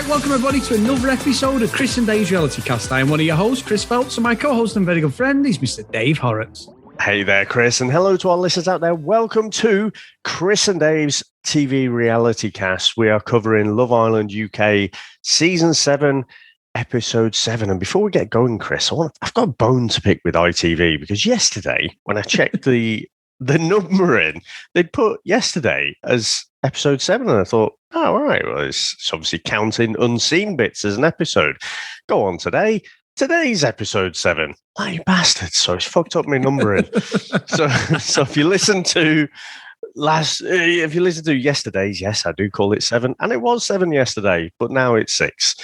Welcome everybody to another episode of Chris and Dave's Reality Cast. I am one of your hosts, Chris Phelps, and my co-host and very good friend is Mr. Dave Horrocks. Hey there, Chris, and hello to our listeners out there. Welcome to Chris and Dave's TV Reality Cast. We are covering Love Island UK Season 7, Episode 7. And before we get going, Chris, I've got a bone to pick with ITV, because yesterday, when I checked the number in, they'd put yesterday as Episode 7, and I thought, oh, all right, well, it's obviously counting unseen bits as an episode. Go on today. Today's Episode 7. Oh, you bastards. So it's fucked up my numbering. so if you listen to yesterday's, yes, I do call it 7. And it was 7 yesterday, but now it's 6.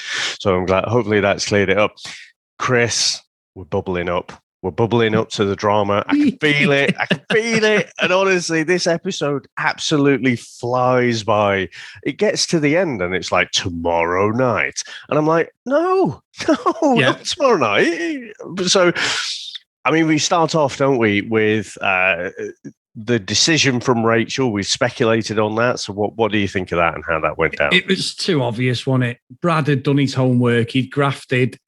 So I'm glad, hopefully that's cleared it up. Chris, we're bubbling up. We're bubbling up to the drama. I can feel it. And honestly, this episode absolutely flies by. It gets to the end and it's like tomorrow night. And I'm like, no, not tomorrow night. So, I mean, we start off, don't we, with the decision from Rachel. We've speculated on that. So what do you think of that and how that went down? It was too obvious, wasn't it? Brad had done his homework. He'd grafted.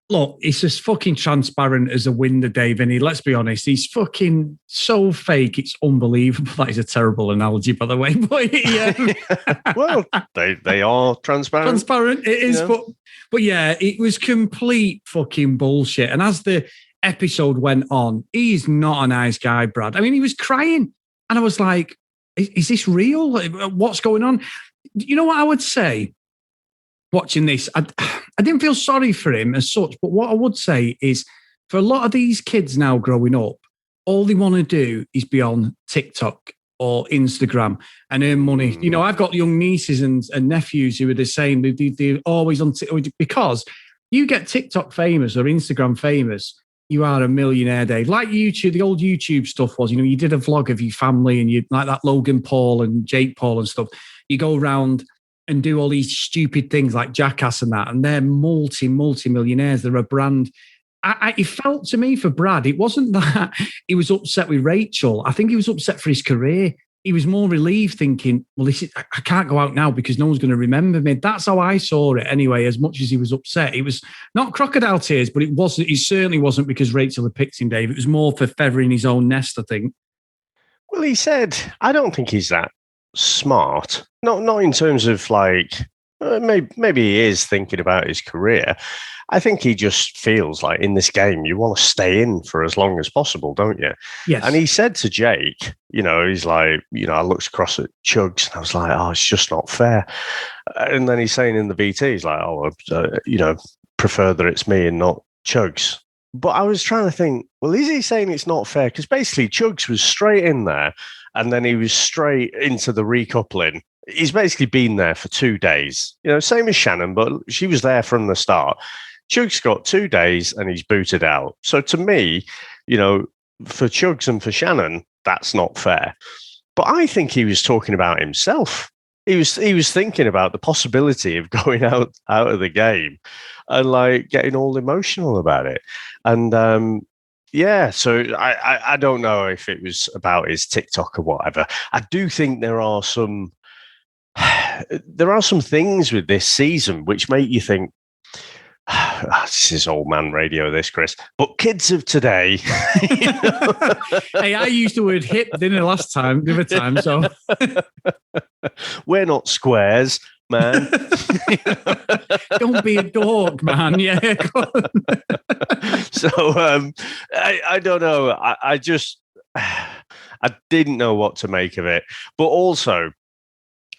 Look, it's as fucking transparent as a window, Dave. And let's be honest, he's fucking so fake. It's unbelievable. That is a terrible analogy, by the way. But yeah. Well, they are transparent. Transparent, it is. Yeah. But yeah, it was complete fucking bullshit. And as the episode went on, he's not a nice guy, Brad. I mean, he was crying. And I was like, is this real? What's going on? You know what I would say? Watching this, I didn't feel sorry for him as such, but what I would say is for a lot of these kids now growing up, all they want to do is be on TikTok or Instagram and earn money. You know, I've got young nieces and nephews who are the same. They're always on TikTok because you get TikTok famous or Instagram famous, you are a millionaire, Dave. Like YouTube, the old YouTube stuff was, you know, you did a vlog of your family and you like that Logan Paul and Jake Paul and stuff. You go around and do all these stupid things like Jackass and that, and they're multi-millionaires. They're a brand. It felt to me for Brad, it wasn't that he was upset with Rachel. I think he was upset for his career. He was more relieved thinking, well, I can't go out now because no one's going to remember me. That's how I saw it anyway, as much as he was upset. It was not crocodile tears, but it certainly wasn't because Rachel had picked him, Dave. It was more for feathering his own nest, I think. Well, he said, I don't think he's that smart. Not in terms of like maybe he is thinking about his career. I think he just feels like in this game you want to stay in for as long as possible, don't you? Yes. And he said to Jake, you know, he's like, you know, I looked across at Chuggs and I was like, oh, it's just not fair. And then he's saying in the VT, he's like, oh, you know, prefer that it's me and not Chuggs. But I was trying to think, well, is he saying it's not fair? Because basically Chuggs was straight in there and then he was straight into the recoupling. He's basically been there for 2 days. You know, same as Shannon, but she was there from the start. Chuggs got 2 days and he's booted out. So to me, you know, for Chuggs and for Shannon, that's not fair. But I think he was talking about himself. He was thinking about the possibility of going out of the game and like getting all emotional about it. And yeah, so I don't know if it was about his TikTok or whatever. I do think there are some things with this season which make you think, this is old man radio, this, Chris. But kids of today. Hey, I used the word hip, didn't I, the other time, so. We're not squares, man. Don't be a dog, man. Yeah. So I don't know. I didn't know what to make of it. But also,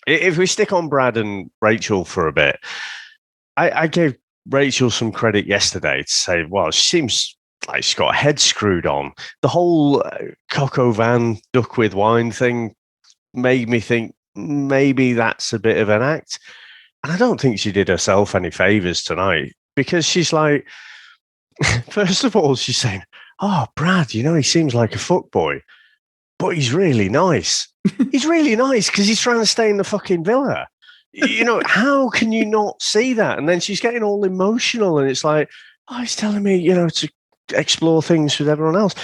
if we stick on Brad and Rachel for a bit, I gave Rachel some credit yesterday to say, well, she seems like she's got her head screwed on. The whole coq au vin, duck with wine thing made me think maybe that's a bit of an act. And I don't think she did herself any favours tonight, because she's like, first of all, she's saying, "Oh, Brad, he seems like a fuckboy, but he's really nice. He's really nice because he's trying to stay in the fucking villa." How can you not see that? And then she's getting all emotional, and it's like, "Oh, he's telling me, to explore things with everyone else."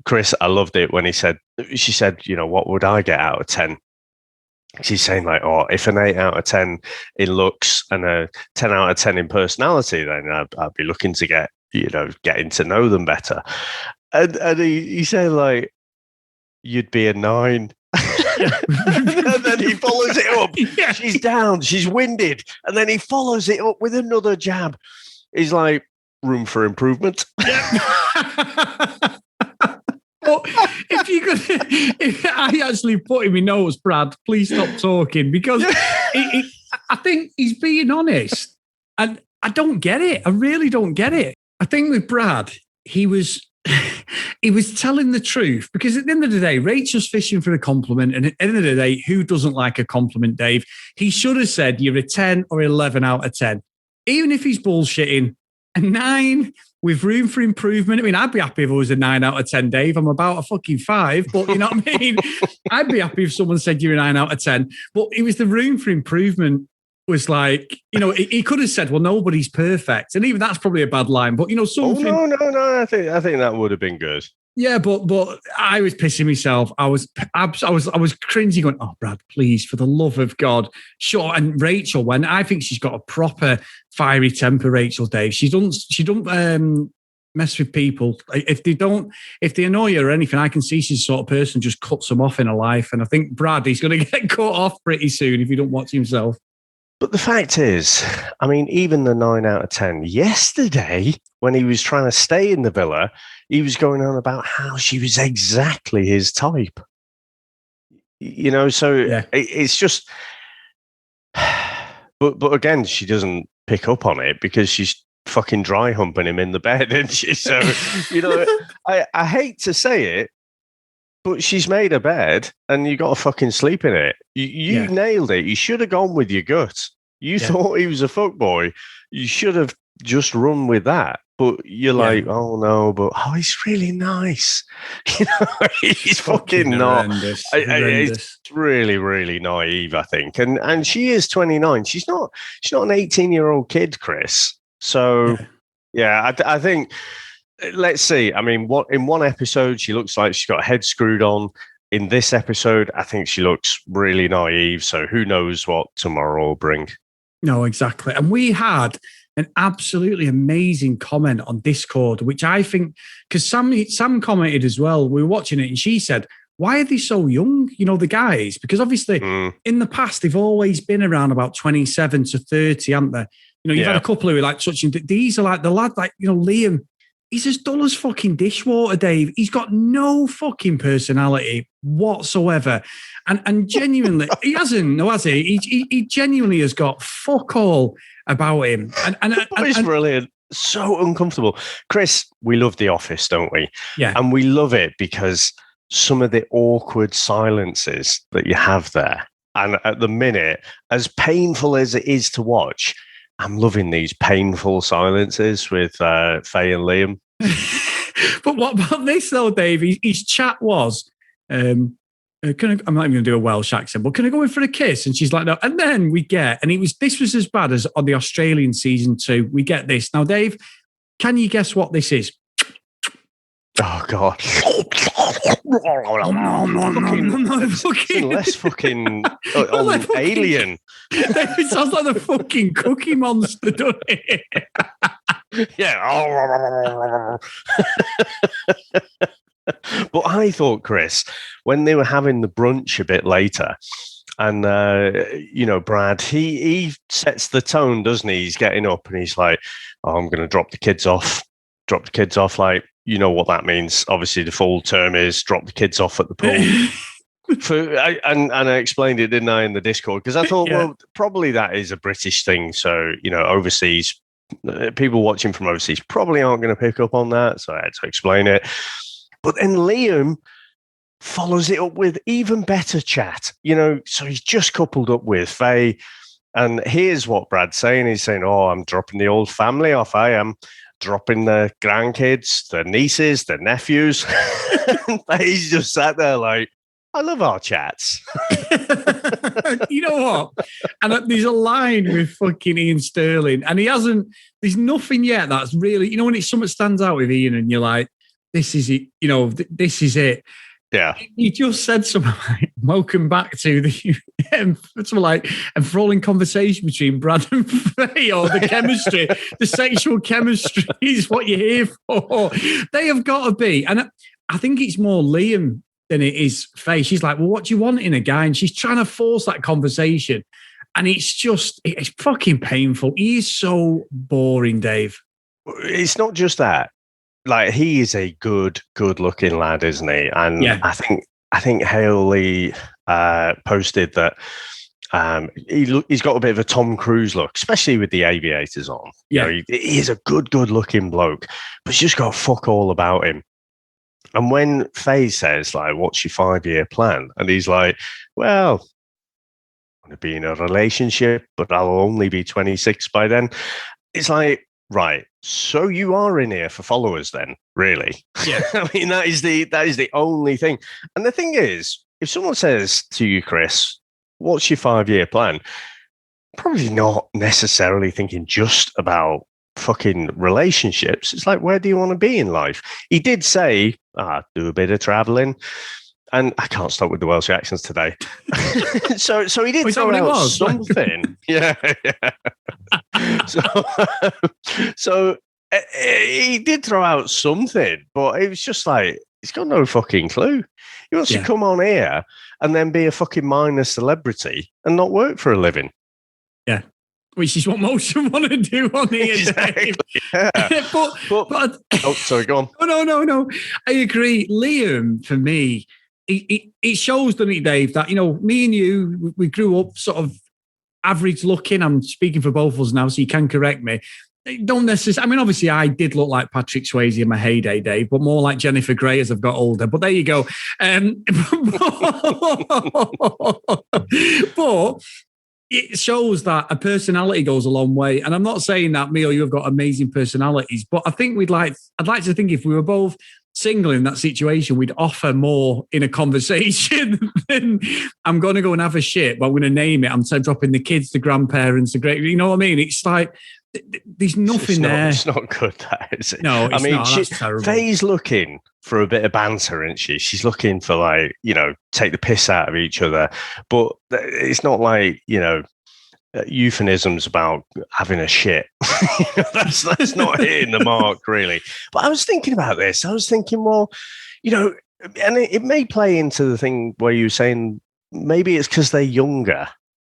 Chris, I loved it when she said, "What would I get out of 10?" She's saying like, "Oh, if an 8 out of 10 in looks and a 10 out of 10 in personality, then I'd be looking to getting to know them better." And he said like, "You'd be a 9." And then he follows it up. Yeah. She's down, she's winded, and then he follows it up with another jab. He's like, "Room for improvement." But if I actually put him in notes, Brad, please stop talking, because I think he's being honest, and I don't get it. I really don't get it. I think with Brad, he was telling the truth, because at the end of the day, Rachel's fishing for a compliment, and at the end of the day, who doesn't like a compliment, Dave? He should have said you're a 10 or 11 out of 10. Even if he's bullshitting, a 9 with room for improvement. I mean, I'd be happy if it was a 9 out of 10, Dave. I'm about a fucking 5, but you know what I mean? I'd be happy if someone said you're a 9 out of 10. But it was the room for improvement was like, he could have said, "Well, nobody's perfect." And even that's probably a bad line, but something. Oh, no. I think that would have been good. Yeah, but I was pissing myself. I was cringing, going, "Oh, Brad, please, for the love of God, sure." And Rachel, when I think she's got a proper fiery temper, Rachel, Dave. She don't mess with people. If they annoy her or anything, I can see she's the sort of person just cuts them off in her life. And I think Brad, he's going to get cut off pretty soon if he don't watch himself. But the fact is, I mean, even the 9 out of 10 yesterday, when he was trying to stay in the villa, he was going on about how she was exactly his type. So yeah. It's just. But again, she doesn't pick up on it because she's fucking dry humping him in the bed, isn't she? So, I hate to say it, but she's made a bed and you got to fucking sleep in it. You nailed it. You should have gone with your gut. You thought he was a fuckboy. You should have just run with that. But you're like, "Oh no, but he's really nice." He's fucking not. Horrendous. It's really, really naive, I think. And she is 29. She's not an 18-year-old kid, Chris. So I think. Let's see. I mean, in one episode, she looks like she's got her head screwed on. In this episode, I think she looks really naive. So who knows what tomorrow will bring. No, exactly. And we had an absolutely amazing comment on Discord, which I think, because Sam commented as well, we were watching it, and she said, "Why are they so young, the guys?" Because obviously in the past, they've always been around about 27 to 30, haven't they? You've had a couple who are like touching. These are like the lad, like, Liam. He's as dull as fucking dishwater, Dave. He's got no fucking personality whatsoever. And genuinely, he hasn't, no, has he? He genuinely has got fuck all about him. And it's brilliant. So uncomfortable. Chris, we love The Office, don't we? Yeah. And we love it because some of the awkward silences that you have there. And at the minute, as painful as it is to watch, I'm loving these painful silences with Faye and Liam. But what about this though, Dave? His chat was, I'm not even going to do a Welsh accent, but can I go in for a kiss? And she's like, "No." And then this was as bad as on the Australian season 2. We get this. Now, Dave, can you guess what this is? Oh, God. Less fucking alien. It sounds like the fucking Cookie Monster, doesn't it? Yeah. But I thought, Chris, when they were having the brunch a bit later, and, Brad, he sets the tone, doesn't he? He's getting up and he's like, "Oh, I'm going to drop the kids off. Like, you know what that means. Obviously, the full term is drop the kids off at the pool." And I explained it, didn't I, in the Discord? Because I thought, well, probably that is a British thing. So, overseas, people watching from overseas probably aren't going to pick up on that. So I had to explain it. But then Liam follows it up with even better chat. So he's just coupled up with Faye. And here's what Brad's saying. He's saying, oh, I'm dropping the old family off. I am dropping the grandkids, the nieces, the nephews. He's just sat there like, I love our chats. You know what? And there's a line with fucking Ian Sterling, and there's nothing yet that's really, when it's something stands out with Ian and you're like, this is it, this is it. Yeah. He just said something like, welcome back to the, enthralling conversation between Brad and Faye, or the chemistry, the sexual chemistry is what you're here for. They have got to be. And I think it's more Liam than it is Faye. She's like, well, what do you want in a guy? And she's trying to force that conversation. And it's fucking painful. He is so boring, Dave. It's not just that. Like, he is a good looking lad, isn't he? And yeah. I think Haley posted that he's got a bit of a Tom Cruise look, especially with the aviators on. Yeah. He is a good looking bloke, but he's just got fuck all about him. And when Faye says, like, what's your 5-year plan? And he's like, well, I'm going to be in a relationship, but I'll only be 26 by then. It's like, right. So you are in here for followers then, really? Yeah. I mean, that is the only thing. And the thing is, if someone says to you, Chris, what's your 5-year plan? Probably not necessarily thinking just about fucking relationships. It's like, where do you want to be in life? He did say, do a bit of traveling. And I can't stop with the Welsh accents today. so he did throw out something. Yeah. So he did throw out something, but it was just like, he's got no fucking clue. He wants to come on here and then be a fucking minor celebrity and not work for a living. Yeah. Which is what most of them want to do on here. Exactly. Yeah. but oh, sorry, go on. No. I agree. Liam, for me, it shows, doesn't it, Dave, that, me and you, we grew up sort of average looking. I'm speaking for both of us now, so you can correct me. Don't necessarily, I mean, obviously I did look like Patrick Swayze in my heyday, Dave, but more like Jennifer Grey as I've got older. But there you go. But it shows that a personality goes a long way. And I'm not saying that me or you have got amazing personalities, but I think I'd like to think if we were both single in that situation, we'd offer more in a conversation than I'm going to go and have a shit, but I'm going to name it. I'm dropping the kids, the grandparents, the great, you know what I mean? It's like, there's nothing there. It's not good, that, is it? No, it's not. That's terrible. Faye's looking for a bit of banter, isn't she? She's looking for, like, take the piss out of each other. But it's not like, euphemisms about having a shit. That's not hitting the mark, really. But I was thinking about this. I was thinking, well, and it may play into the thing where you're saying maybe it's because they're younger,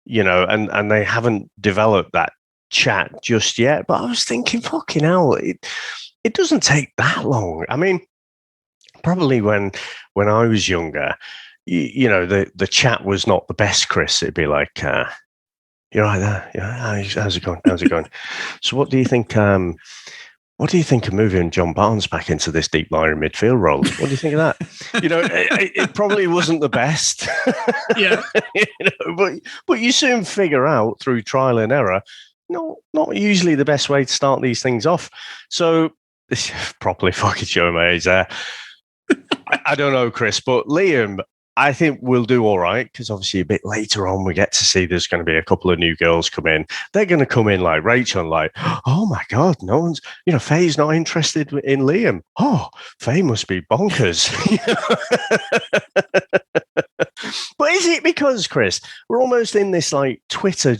and they haven't developed that chat just yet. But I was thinking, fucking hell, it doesn't take that long. I mean, probably when I was younger, the chat was not the best, Chris. It'd be like, you're right there. Yeah, how's it going? So what do you think? What do you think of moving John Barnes back into this deep lying midfield role? What do you think of that? It probably wasn't the best. Yeah. But you soon figure out through trial and error, not usually the best way to start these things off. So this properly fucking showing my age there. I don't know, Chris, but Liam, I think we'll do all right, because obviously a bit later on we get to see there's going to be a couple of new girls come in. They're going to come in like Rachel and like, oh my God, no one's, Faye's not interested in Liam. Oh, Faye must be bonkers. But is it because, Chris, we're almost in this like Tinder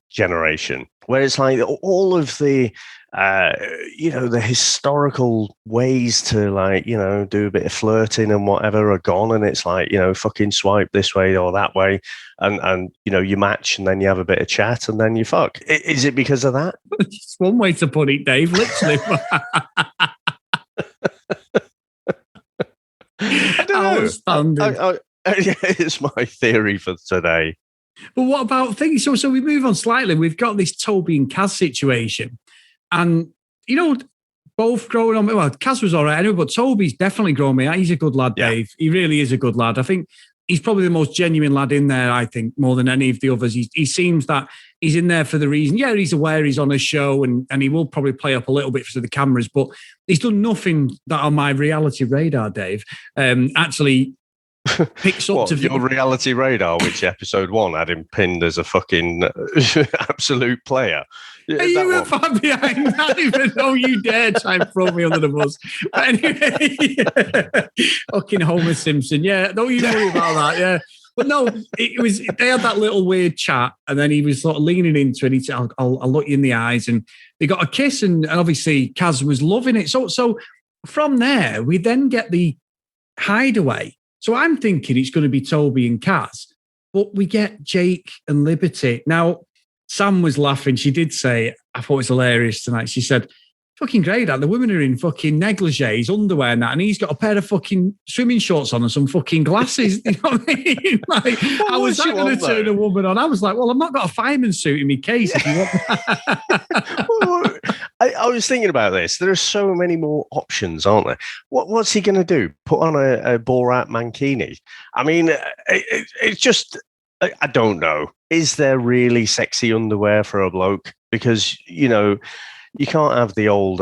generation, where it's like all of the the historical ways to like, do a bit of flirting and whatever are gone. And it's like, fucking swipe this way or that way. And you match and then you have a bit of chat and then you fuck. Is it because of that? It's one way to put it, Dave, literally. I don't know. It's my theory for today. But what about things? So we move on slightly. We've got this Toby and Kaz situation. And, both growing on, well, Kaz was all right anyway, but Toby's definitely grown me out. He's a good lad, Dave. He really is a good lad. I think he's probably the most genuine lad in there, I think, more than any of the others. He seems that he's in there for the reason. Yeah, he's aware he's on a show and he will probably play up a little bit for the cameras, but he's done nothing that on my reality radar, Dave, actually picks up to your reality radar, which episode 1 had him pinned as a fucking absolute player. Are you a fan behind that? I don't even know you dare try and throw me under the bus. But anyway, fucking Homer Simpson. Yeah, don't you worry about that. Yeah. But no, they had that little weird chat and then he was sort of leaning into it. He said, I'll look you in the eyes. And they got a kiss and obviously Kaz was loving it. So from there, we then get the hideaway. So I'm thinking it's going to be Toby and Kaz, but we get Jake and Liberty. Now, Sam was laughing. She did say, I thought it was hilarious tonight. She said, fucking great that the women are in fucking negligees, underwear and that, and he's got a pair of fucking swimming shorts on and some fucking glasses. You know what I mean? Like, how was that going to turn a woman on? I was like, well, I've not got a fireman suit in my case. If you want that. I was thinking about this. There are so many more options, aren't there? What's he going to do? Put on a Borat mankini? I mean, it's just, I don't know. Is there really sexy underwear for a bloke? Because, you know, you can't have the old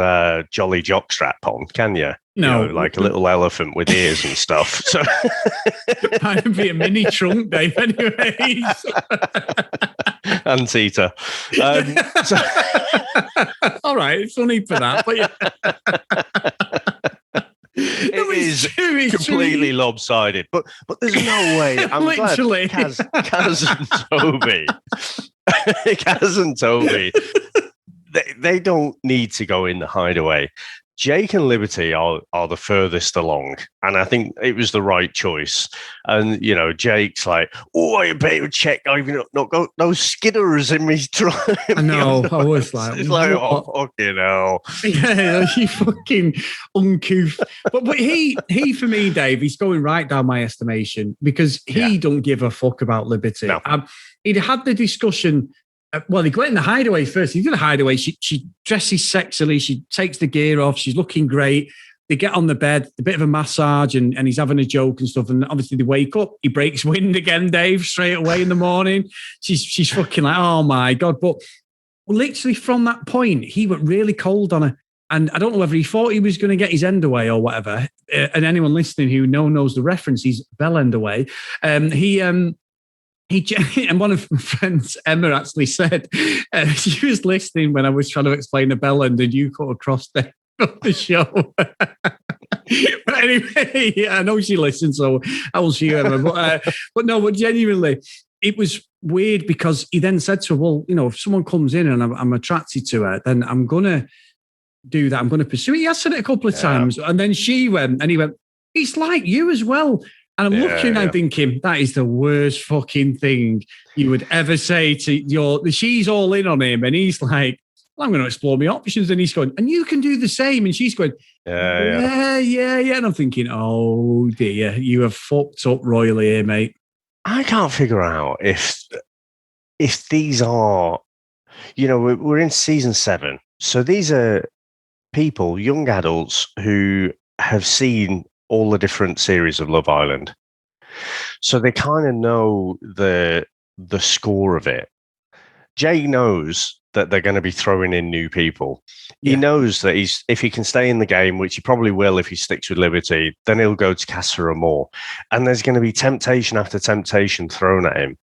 jolly jock strap on, can you? No. You know, like a little elephant with ears and stuff. So Might be a mini trunk, Dave, anyways. Anteater. All right, it's no need for that, but yeah. It is completely lopsided, but there's no way. I'm Literally. glad Kaz and Toby, they don't need to go in the hideaway. Jake and Liberty are the furthest along, and I think it was the right choice. And, you know, Jake's like, oh, I better check I've not got no skidders in me. I know, I was like, it's like, oh, fucking hell. Yeah, you fucking uncouth. But he for me, Dave, he's going right down my estimation because he don't give a fuck about Liberty. No. He'd had the discussion. Well, he went in the hideaway first. He did a hideaway. She dresses sexily. She takes the gear off. She's looking great. They get on the bed, a bit of a massage, and he's having a joke and stuff. And obviously they wake up. He breaks wind again, Dave, straight away in the morning. She's fucking like, oh my God. But literally from that point, he went really cold on her. And I don't know whether he thought he was going to get his end away or whatever. And anyone listening who knows the reference, he's bell end away. And one of my friends, Emma, actually said she was listening when I was trying to explain the bell end and you cut across the show. But anyway, I know she listens, so I will see her. But genuinely, it was weird because he then said to her, well, you know, if someone comes in and I'm attracted to her, then I'm going to do that. I'm going to pursue it. He has said it a couple of times. And then she went, and he went, it's like you as well. And I'm looking and I'm thinking, that is the worst fucking thing you would ever say to she's all in on him. And he's like, well, I'm going to explore my options. And he's going, and you can do the same. And she's going, yeah. And I'm thinking, oh dear, you have fucked up royally here, mate. I can't figure out if these are, you know, we're in season 7. So these are people, young adults who have seen all the different series of Love Island. So they kind of know the score of it. Jay knows that they're going to be throwing in new people. He knows that if he can stay in the game, which he probably will if he sticks with Liberty, then he'll go to Casa Amor. And there's going to be temptation after temptation thrown at him.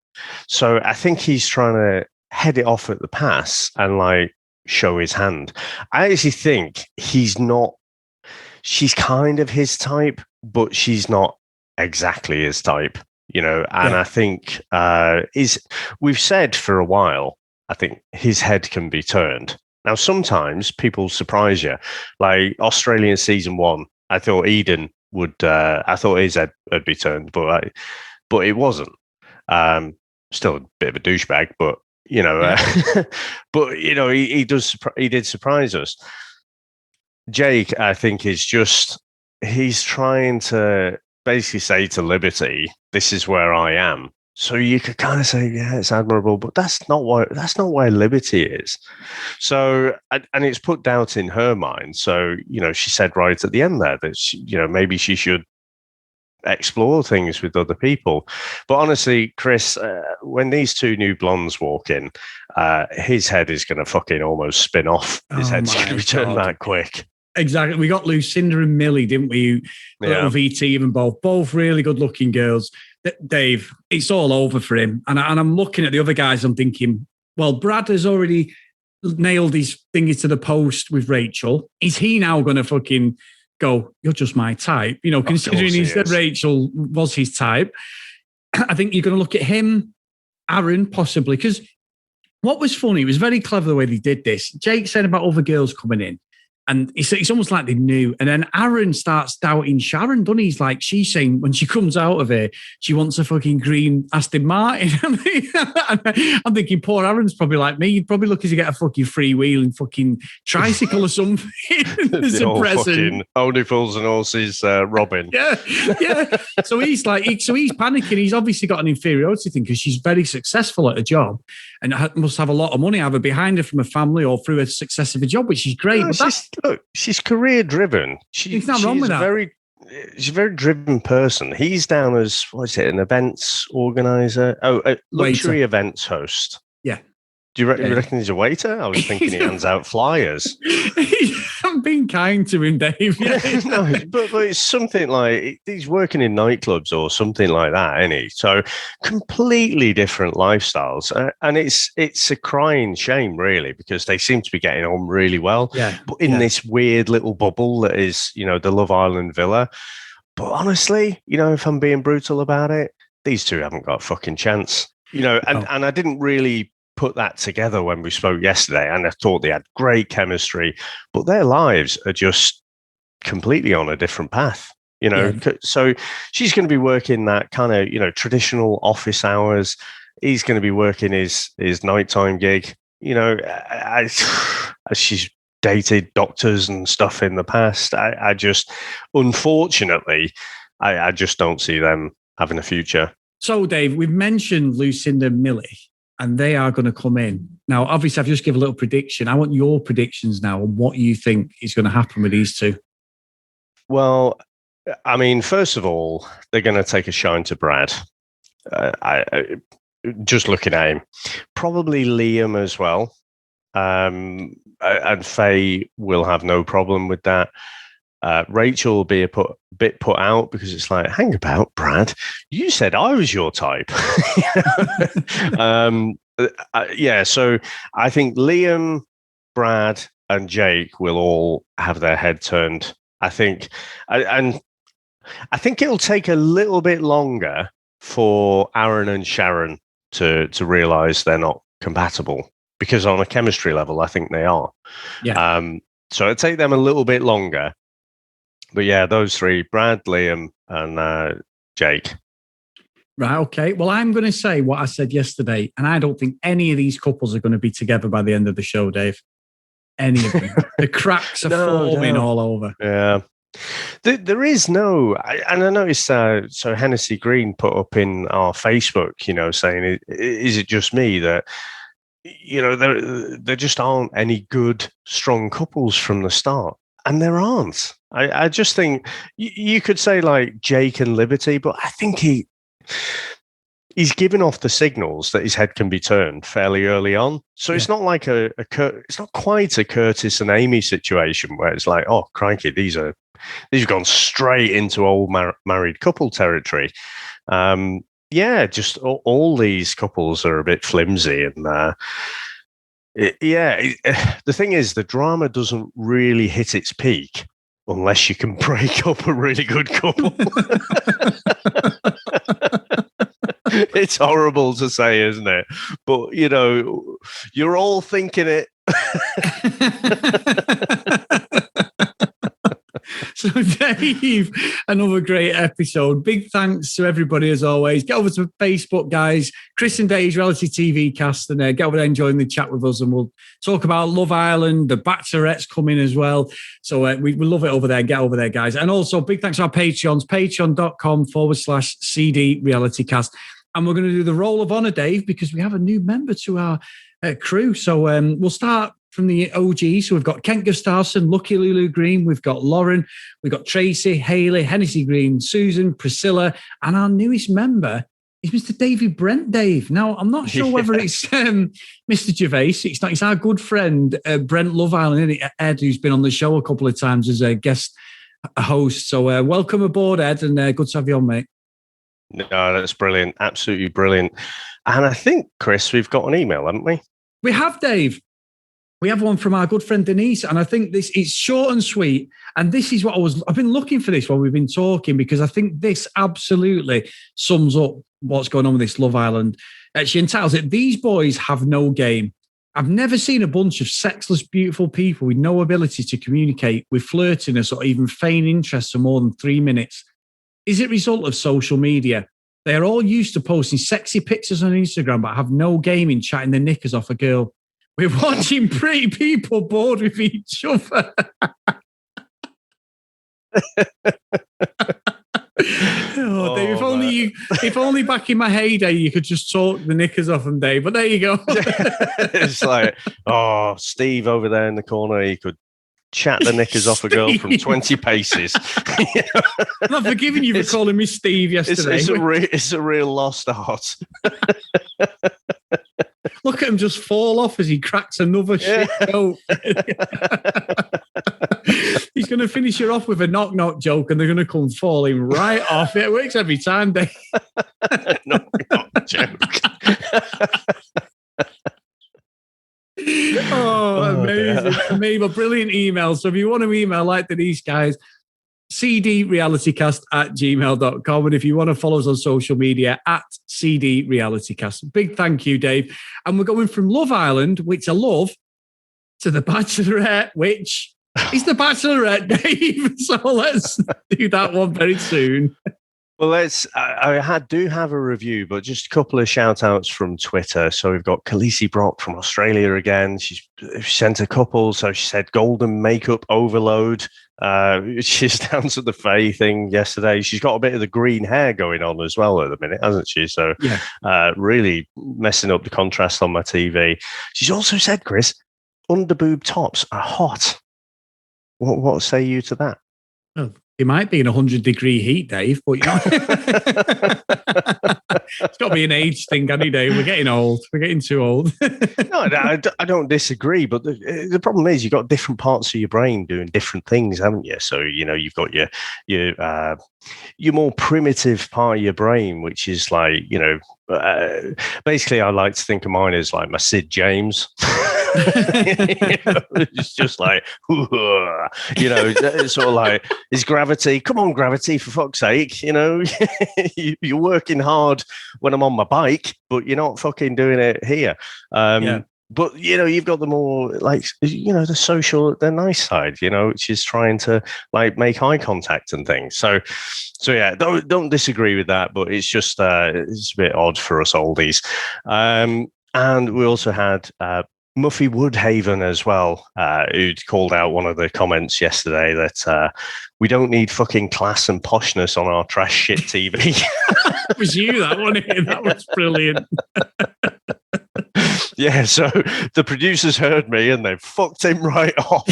So I think he's trying to head it off at the pass and like show his hand. I actually think she's kind of his type, but she's not exactly his type, you know. And I think we've said for a while, I think his head can be turned. Now, sometimes people surprise you. Like Australian season 1, I thought Eden would. I thought his head would be turned, but it wasn't. Still a bit of a douchebag, but you know, but you know, he did surprise us. Jake, I think, he's trying to basically say to Liberty, this is where I am. So you could kind of say, yeah, it's admirable, but that's not where Liberty is. So, and it's put doubt in her mind. So, you know, she said right at the end there that, you know, maybe she should explore things with other people. But honestly, Chris, when these two new blondes walk in, his head is going to fucking almost spin off. His head's going to be turned that quick. Exactly. We got Lucinda and Millie, didn't we? Little VT, even both really good looking girls. Dave, it's all over for him. And I'm looking at the other guys, I'm thinking, well, Brad has already nailed his thingy to the post with Rachel. Is he now going to fucking go, you're just my type? You know, considering he said Rachel was his type. I think you're going to look at him, Aaron, possibly. Because what was funny, it was very clever the way they did this. Jake said about other girls coming in. And it's almost like they knew. And then Aaron starts doubting Sharon, doesn't he? He's like, she's saying when she comes out of it, she wants a fucking green Aston Martin. I'm thinking, poor Aaron's probably like me. You'd probably lucky to get a fucking freewheeling fucking tricycle or something as a present. Only fools and horses, Robin. Yeah. So he's panicking. He's obviously got an inferiority thing because she's very successful at a job and must have a lot of money either behind her from a family or through a success of a job, which is great. No, look, she's career driven. He's not wrong with that. She's a very driven person. He's down as, an events organizer? A luxury events host. Yeah. Do you reckon he's a waiter? I was thinking he hands out flyers. I'm being kind to him, Dave. Yeah. No, but it's something like he's working in nightclubs or something like that, isn't he? So completely different lifestyles, and it's a crying shame, really, because they seem to be getting on really well. Yeah. But in this weird little bubble that is, the Love Island villa. But honestly, if I'm being brutal about it, these two haven't got a fucking chance. And I didn't really put that together when we spoke yesterday, and I thought they had great chemistry, but their lives are just completely on a different path. So she's going to be working that kind of traditional office hours. He's going to be working his nighttime gig. She's dated doctors and stuff in the past. I just, unfortunately, I just don't see them having a future. So, Dave, we've mentioned Lucinda and Millie, and they are going to come in. Now, obviously, I've just given a little prediction. I want your predictions now on what you think is going to happen with these two. Well, I mean, first of all, they're going to take a shine to Brad. I just looking at him. Probably Liam as well. And Faye will have no problem with that. Rachel will be a bit put out because it's like, hang about, Brad. You said I was your type. So I think Liam, Brad, and Jake will all have their head turned. I think it'll take a little bit longer for Aaron and Sharon to realize they're not compatible, because on a chemistry level, I think they are. Yeah. So it'll take them a little bit longer. But yeah, those three, Brad, Liam, and Jake. Right, okay. Well, I'm going to say what I said yesterday, and I don't think any of these couples are going to be together by the end of the show, Dave. Any of them. The cracks are forming all over. Yeah. There is no, and I noticed, so Hennessy Green put up in our Facebook, saying, is it just me that, there just aren't any good, strong couples from the start? And there aren't. I just think you could say like Jake and Liberty, but I think he's given off the signals that his head can be turned fairly early on. So it's not like it's not quite a Curtis and Amy situation where it's like, oh crikey, these have gone straight into old married couple territory. Just all these couples are a bit flimsy, and the thing is, the drama doesn't really hit its peak unless you can break up a really good couple. It's horrible to say, isn't it? But, you're all thinking it. So, Dave, another great episode. Big thanks to everybody, as always. Get over to Facebook, guys. Chris and Dave's Reality TV cast, and get over there and join the chat with us, and we'll talk about Love Island. The Bachelorette's coming as well. So we love it over there. Get over there, guys. And also, big thanks to our Patreons, patreon.com/CD Reality Cast. And we're going to do the Roll of Honor, Dave, because we have a new member to our crew. So we'll start from the OG. So we've got Kent Gustafson, Lucky Lulu Green, we've got Lauren, we've got Tracy, Hayley, Hennessy Green, Susan, Priscilla, and our newest member is Mr. David Brent Dave. Now, I'm not sure whether it's Mr. Gervais. It's not. It's our good friend, Brent Love Island, isn't it? Ed, who's been on the show a couple of times as a guest host. So welcome aboard, Ed, and good to have you on, mate. No, that's brilliant. Absolutely brilliant. And I think, Chris, we've got an email, haven't we? We have, Dave. We have one from our good friend Denise, and I think it's short and sweet. And this is what I've been looking for this while we've been talking, because I think this absolutely sums up what's going on with this Love Island. She entails it. These boys have no game. I've never seen a bunch of sexless, beautiful people with no ability to communicate, with flirtiness or even feign interest for more than 3 minutes. Is it a result of social media? They are all used to posting sexy pictures on Instagram, but have no game in chatting their knickers off a girl. We're watching pretty people bored with each other. Dave, if only back in my heyday you could just talk the knickers off them, Dave. But there you go. It's like, Steve over there in the corner, he could chat the knickers off a girl from 20 paces. I'm not forgiving you for calling me Steve yesterday. It's a real lost art. Look at him just fall off as he cracks another shit joke. He's going to finish her off with a knock-knock joke and they're going to come falling right off. It works every time, Dave. Knock-knock joke. Amazing. A brilliant email. So if you want to email like these guys, cdrealitycast@gmail.com. And if you want to follow us on social media, @cdrealitycast. Big thank you, Dave. And we're going from Love Island, which I love, to The Bachelorette, which is The Bachelorette, Dave. So let's do that one very soon. Well, I do have a review, but just a couple of shout outs from Twitter. So we've got Khaleesi Brock from Australia again. She sent a couple. So she said golden makeup overload. She's down to the Faye thing yesterday. She's got a bit of the green hair going on as well at the minute, hasn't she? So really messing up the contrast on my TV. She's also said, Chris, underboob tops are hot. What say you to that? Oh. It might be in 100-degree heat, Dave, but it's got to be an age thing, can't it, Dave? We're getting old. We're getting too old. No, I don't disagree, but the problem is you've got different parts of your brain doing different things, haven't you? So, you've got your more primitive part of your brain, which is like, basically I like to think of mine as like my Sid James. It's just like, it's sort of like, is gravity, come on, gravity, for fuck's sake, you're working hard when I'm on my bike, but you're not fucking doing it here. But, you've got the more like, the social, the nice side, which is trying to like make eye contact and things. So yeah, don't disagree with that, but it's just, it's a bit odd for us oldies. And we also had, Muffy Woodhaven as well, who'd called out one of the comments yesterday that we don't need fucking class and poshness on our trash shit TV. It was you, that one. That was brilliant. Yeah, so the producers heard me and they fucked him right off.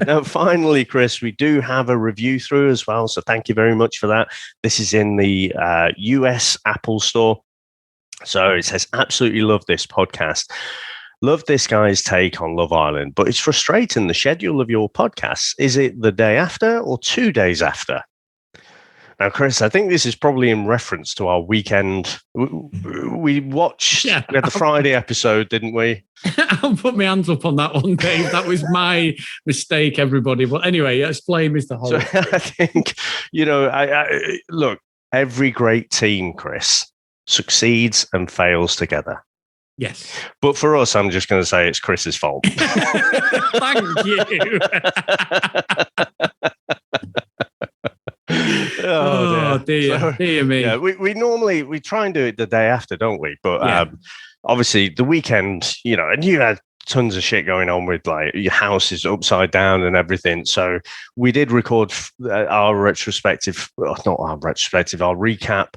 Now, finally, Chris, we do have a review through as well, so thank you very much for that. This is in the US Apple Store. So it says, absolutely love this podcast. Love this guy's take on Love Island, but it's frustrating the schedule of your podcasts. Is it the day after or 2 days after? Now, Chris, I think this is probably in reference to our weekend. We watched, we had the Friday episode, didn't we? I'll put my hands up on that one, Dave. That was my mistake, everybody. But anyway, explain, Mr. Holly. So I think, I look, every great team, Chris, succeeds and fails together. Yes. But for us, I'm just going to say it's Chris's fault. Thank you. Dear me. Yeah, we try and do it the day after, don't we? But obviously the weekend, and you had tons of shit going on with like your house is upside down and everything. So we did record our retrospective, not our retrospective, our recap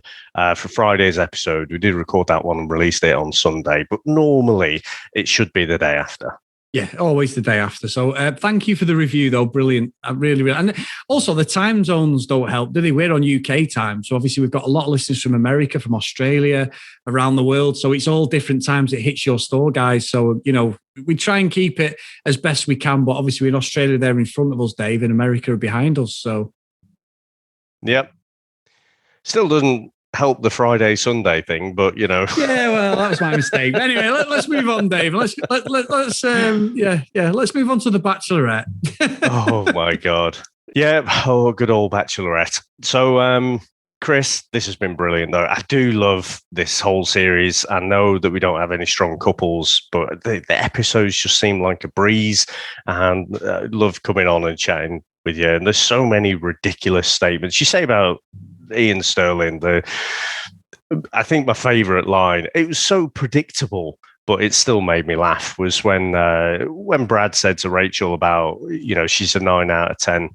for Friday's episode. We did record that one and released it on Sunday, but normally it should be the day after. Yeah, always the day after. So thank you for the review, though. Brilliant. Really. And also, the time zones don't help, do they? We're on UK time. So obviously, we've got a lot of listeners from America, from Australia, around the world. So it's all different times it hits your store, guys. So, we try and keep it as best we can. But obviously, in Australia, they're in front of us, Dave. In America, are behind us. So, yep. Still doesn't help the Friday Sunday thing, but Yeah, well, that was my mistake. Anyway, let's move on, Dave. Let's move on to the Bachelorette. Oh my God. Yeah. Oh, good old Bachelorette. So, Chris, this has been brilliant, though. I do love this whole series. I know that we don't have any strong couples, but the episodes just seem like a breeze, and love coming on and chatting with you. And there's so many ridiculous statements you say about Ian Sterling. I think my favorite line, it was so predictable, but it still made me laugh, was when Brad said to Rachel about, she's a 9 out of 10.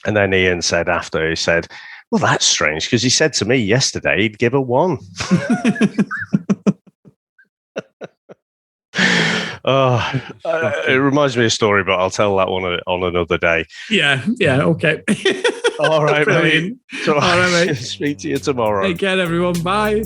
And then Ian said after, he said, well, that's strange, because he said to me yesterday he'd give her 1. It reminds me of a story, but I'll tell that one on another day. Yeah, okay. All right, brilliant. Mate. All right, mate. Speak to you tomorrow. Take care, everyone. Bye.